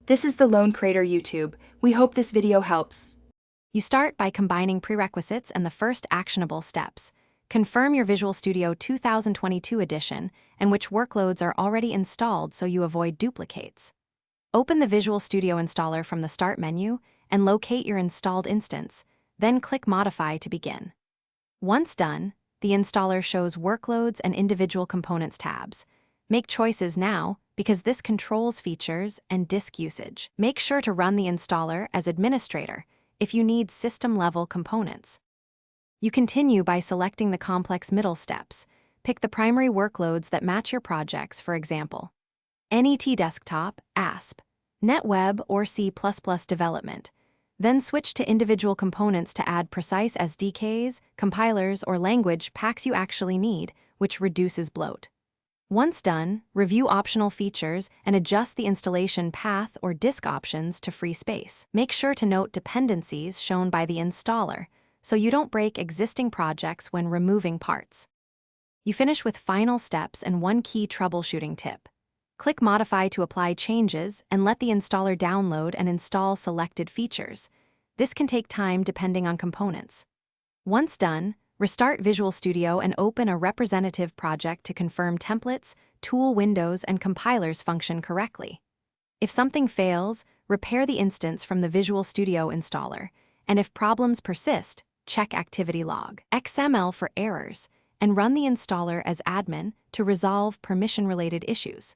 This is the Lone Creator YouTube. We hope this video helps. You start by combining prerequisites and the first actionable steps. Confirm your Visual Studio 2022 edition and which workloads are already installed so you avoid duplicates. Open the Visual Studio installer from the Start menu and locate your installed instance, then click Modify to begin. Once done, the installer shows Workloads and Individual Components tabs. Make choices now because this controls features and disk usage. Make sure to run the installer as administrator if you need system-level components. You continue by selecting the complex middle steps. Pick the primary workloads that match your projects, for example, NET Desktop, ASP, NetWeb, or C++ development. Then switch to individual components to add precise SDKs, compilers, or language packs you actually need, which reduces bloat. Once done, review optional features and adjust the installation path or disk options to free space. Make sure to note dependencies shown by the installer so you don't break existing projects when removing parts. You finish with final steps and one key troubleshooting tip. Click Modify to apply changes and let the installer download and install selected features. This can take time depending on components. Once done, restart Visual Studio and open a representative project to confirm templates, tool windows, and compilers function correctly. If something fails, repair the instance from the Visual Studio installer, and if problems persist, check activity log XML for errors, and run the installer as admin to resolve permission-related issues.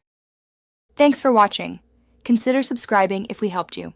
Thanks for watching. Consider subscribing if we helped you.